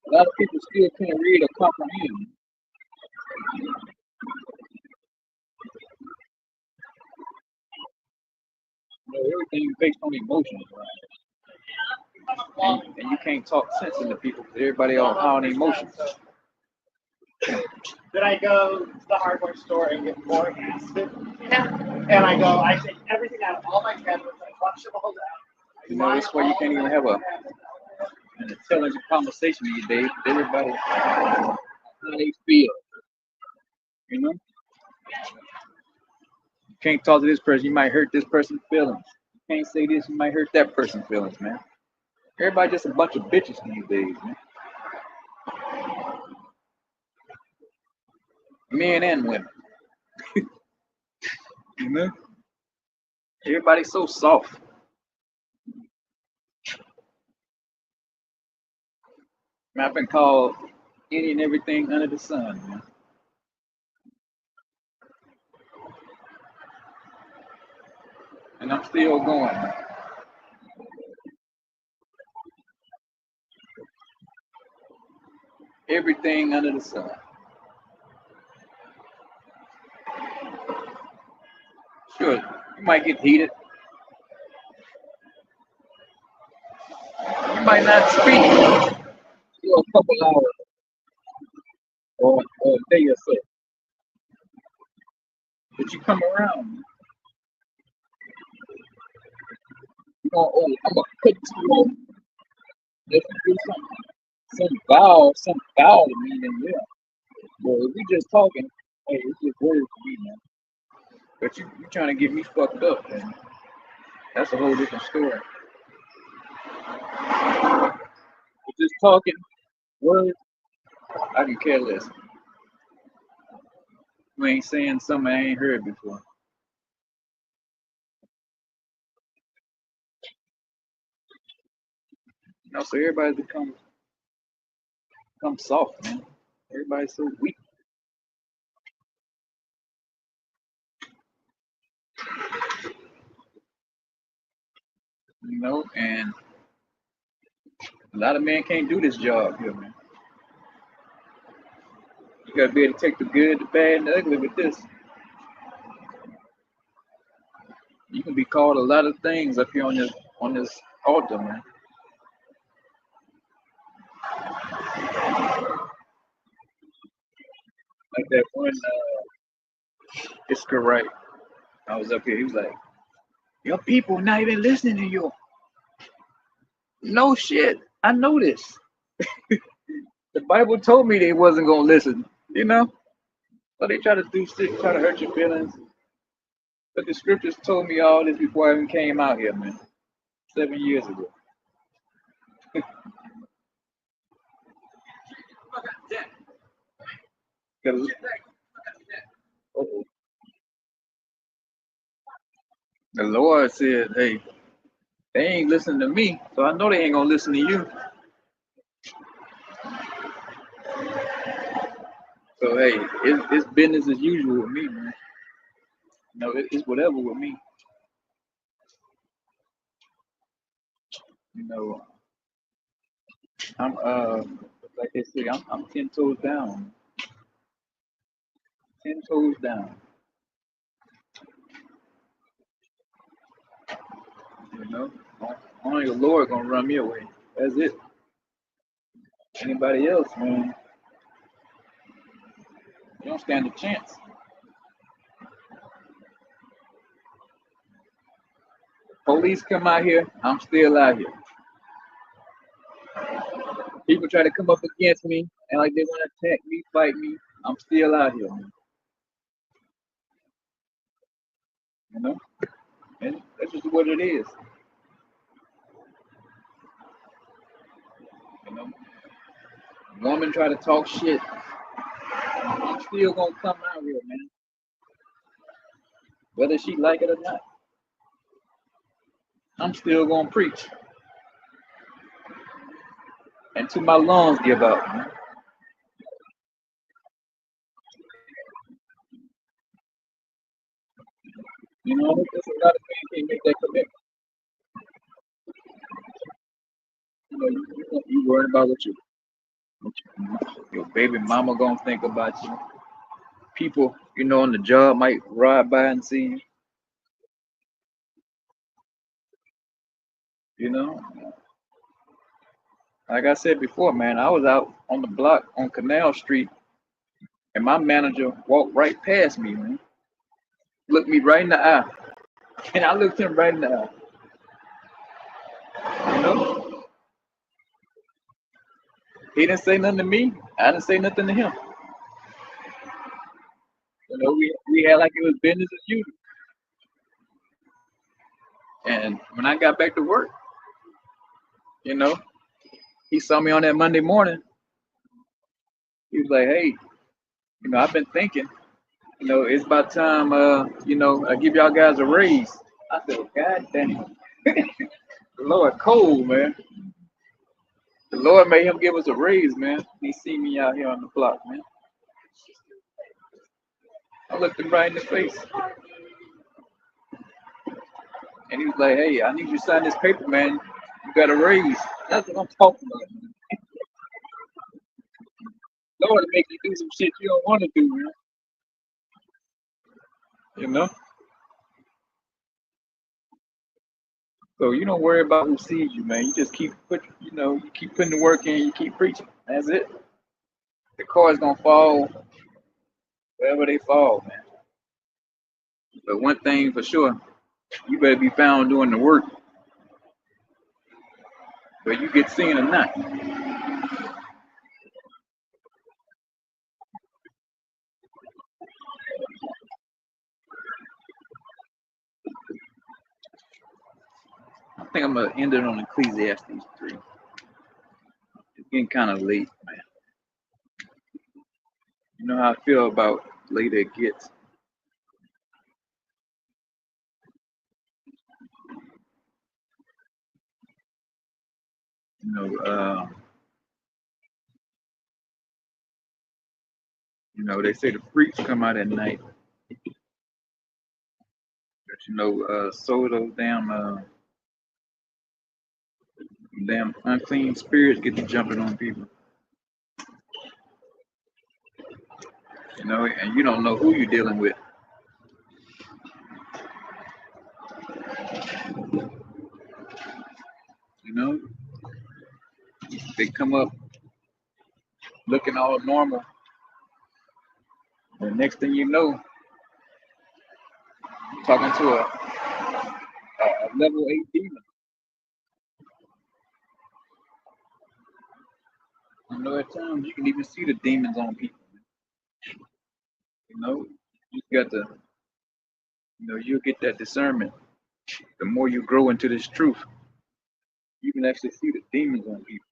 a lot of people still can't read or comprehend. You know, everything is based on emotions, right? And you can't talk sense into people because everybody all high on emotions. Then I go to the hardware store and get more acid. And I take everything out of all my cabinets, I flush them all out. You know, that's why you can't even have an intelligent conversation these days. Everybody how they feel. You know? You can't talk to this person, you might hurt this person's feelings. You can't say this, you might hurt that person's feelings, man. Everybody just a bunch of bitches these days, man. Men and women. You know? Everybody's so soft. I've been called any and everything under the sun, man. And I'm still going, man. everything under the sun. Sure, you might get heated. You might not speak for a couple hours or a day or so, but you come around. You know, oh, I'm gonna cut you. Let's do some vowel meaning, yeah. But if we just talking, hey, it's just words to me, man. But you trying to get me fucked up, man. That's a whole different story. We're just talking words, I can care less. You ain't saying something I ain't heard before. You know, so everybody become soft, man. Everybody's so weak. You know, and a lot of men can't do this job here, man. You gotta be able to take the good, the bad, and the ugly with this. You can be called a lot of things up here on this altar, man. Like that one, it's correct. I was up here. He was like, "Your people not even listening to you." No shit. I know this. The Bible told me they wasn't gonna listen. You know, so they try to do shit, try to hurt your feelings. But the scriptures told me all this before I even came out here, man. 7 years ago. 'Cause- uh-oh. The Lord said, "Hey, they ain't listening to me, so I know they ain't gonna listen to you." So hey, it's business as usual with me, man. You know, it's whatever with me. You know, I'm like they say, I'm 10 toes down, 10 toes down. You know, only the Lord gonna run me away. That's it. Anybody else, man, you don't stand a chance. Police come out here, I'm still out here. People try to come up against me and like they want to attack me, fight me, I'm still out here, man. You know, and that's just what it is. You know, woman try to talk shit, I'm still gonna come out here, man, whether she like it or not. I'm still gonna preach until my lungs give out, man. You know, there's a lot of men can't make that commitment. You know, you worried about what your baby mama gonna think about you. People, you know, on the job might ride by and see you. You know, like I said before, man, I was out on the block on Canal Street, and my manager walked right past me, man, looked me right in the eye, and I looked him right in the eye. You know, he didn't say nothing to me. I didn't say nothing to him. You know, we had like it was business as usual. And when I got back to work, you know, he saw me on that Monday morning. He was like, "Hey, you know, I've been thinking, you know, it's about time, you know, I give y'all guys a raise." I said, "God damn, the Lord cold, man. The Lord made him give us a raise, man. He see me out here on the block, man." I looked him right in the face, and he was like, "Hey, I need you to sign this paper, man. You got a raise." That's what I'm talking about, man. Lord will make you do some shit you don't want to do, man. You know? So you don't worry about who sees you, man. You just you keep putting the work in, you keep preaching. That's it. The cards gonna fall wherever they fall, man. But one thing for sure, you better be found doing the work, whether you get seen or not. I think I'm gonna end it on Ecclesiastes 3. It's getting kind of late, man. You know how I feel about later it gets. You know, they say the freaks come out at night. But so those damn unclean spirits get to jumping on people. And you don't know who you're dealing with. You know, they come up looking all normal. The next thing you know, you're talking to a level 8 demon. At times you can even see the demons on people. You got to, you'll get that discernment. The more you grow into this truth, you can actually see the demons on people.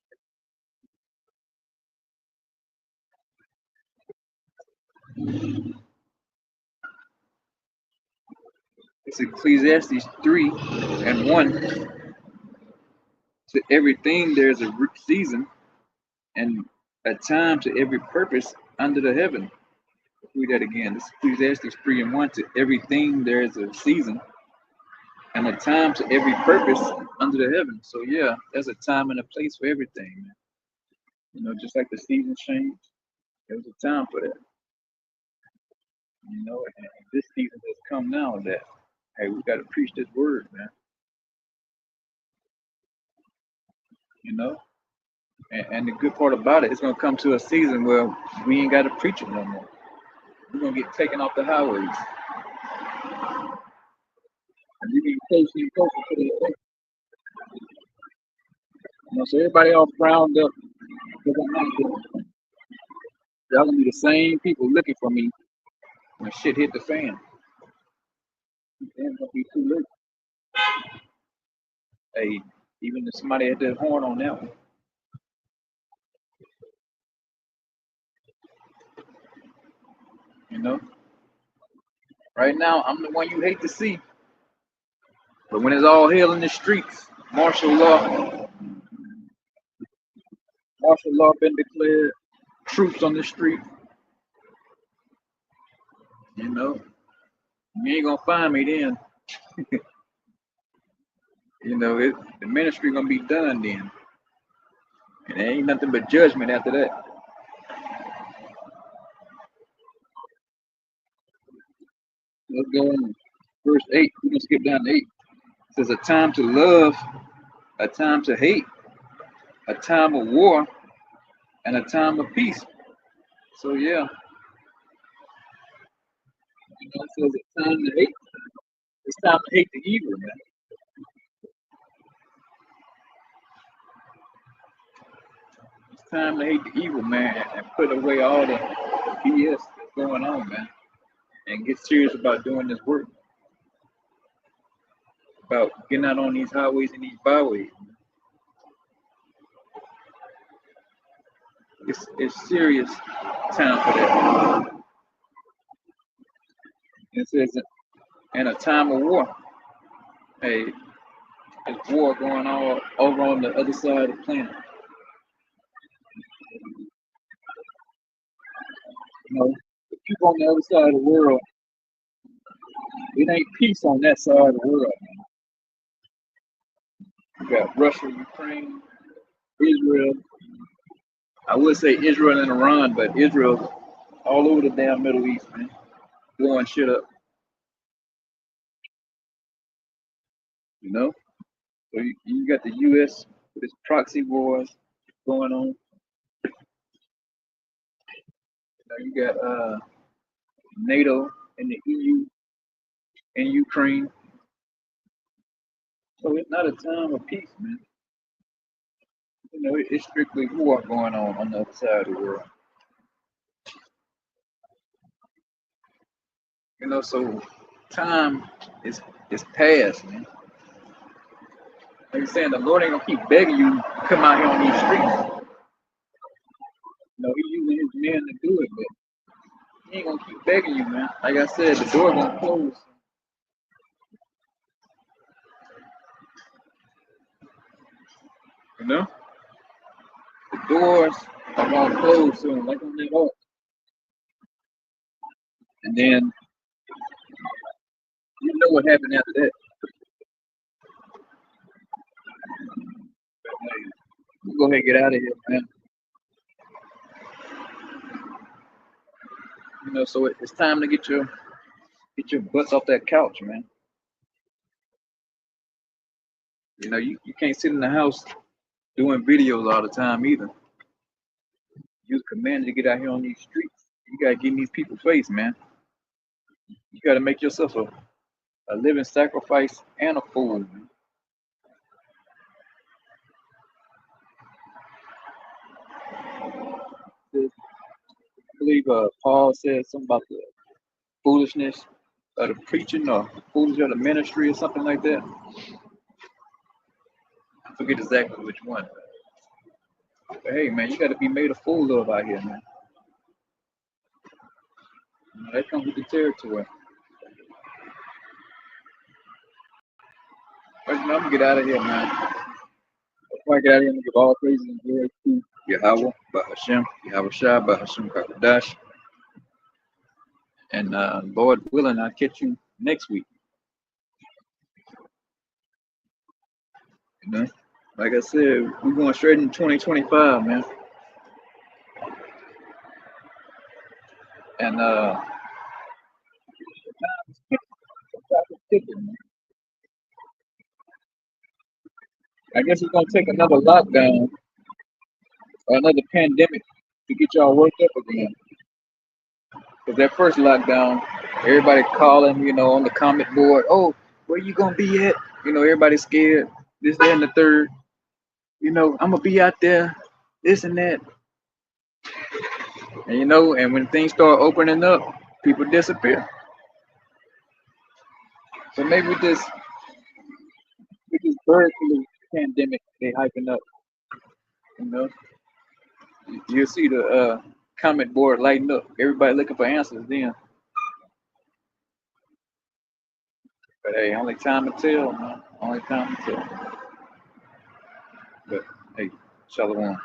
It's Ecclesiastes 3:1. To everything there's a season and a time to every purpose under the heaven. Read that again. This Ecclesiastes 3:1. To everything there's a season and a time to every purpose under the heaven. So yeah, there's a time and a place for everything, man. Just like the seasons change, there's a time for that. And this season has come now that, hey, we got to preach this word, man. And the good part about it, it's going to come to a season where we ain't got to preach it no more. We're going to get taken off the highways. And we get closer and closer to the thing. So everybody all frowned up because I'm not there. Y'all going to be the same people looking for me when shit hit the fan. It's going to be too late. Hey, even if somebody had their horn on that one. Right now, I'm the one you hate to see. But when it's all hell in the streets, martial law been declared, troops on the street, you ain't gonna find me then. The ministry gonna be done then. And there ain't nothing but judgment after that. Let's go on. Verse 8, we're gonna skip down to 8. It says a time to love, a time to hate, a time of war, and a time of peace. So yeah. It says a time to hate. It's time to hate the evil, man. It's time to hate the evil, man, and put away all the BS that's going on, man. And get serious about doing this work. About getting out on these highways and these byways. It's serious time for that. It says in a time of war. Hey, there's war going on over on the other side of the planet. The people on the other side of the world, it ain't peace on that side of the world, man. You got Russia, Ukraine, Israel, I would say Israel and Iran, but Israel's all over the damn Middle East, man, blowing shit up. You know, so you got the U.S. with its proxy wars going on. You got NATO and the EU and Ukraine. So it's not a time of peace, man. You know, it's strictly war going on the other side of the world. You know, so time is past, man. Like you're saying, the Lord ain't gonna keep begging you to come out here on these streets. You know, He's using His men to do it, but He ain't gonna keep begging you, man. Like I said, the door gonna close. You know, the doors are gonna close soon, like on that ark. And then you know what happened after that. You go ahead and get out of here, man. You know, so it's time to get your butts off that couch, man. You know, you can't sit in the house doing videos all the time either. You're commanded to get out here on these streets. You gotta get in these people's face, man. You gotta make yourself a living sacrifice and a fool, man. I believe Paul said something about the foolishness of the preaching or foolish of the ministry or something like that. I forget exactly which one. But hey, man, you got to be made a fool of out here, man. You know, that comes with the territory. But, you know, I'm gonna get out of here, man. Before I get out of here, I'm gonna give all praises and glory to Yahweh, Bahashem, Yahweh Shai, Bahashem Kakadash. And Lord willing, I'll catch you next week. You know, like I said, we're going straight in 2025, man. And I guess it's gonna take another lockdown or another pandemic to get y'all worked up again. Because that first lockdown, everybody calling, you know, on the comment board, oh, where you gonna be at? You know, everybody's scared. This, that, and the third. You know, I'm gonna be out there, this and that. And you know, and when things start opening up, people disappear. So maybe with this bird flu pandemic they hyping up, you know, you'll see the comment board lighting up. Everybody looking for answers then. But hey, only time to tell, man. Only time to tell. But hey, shalom.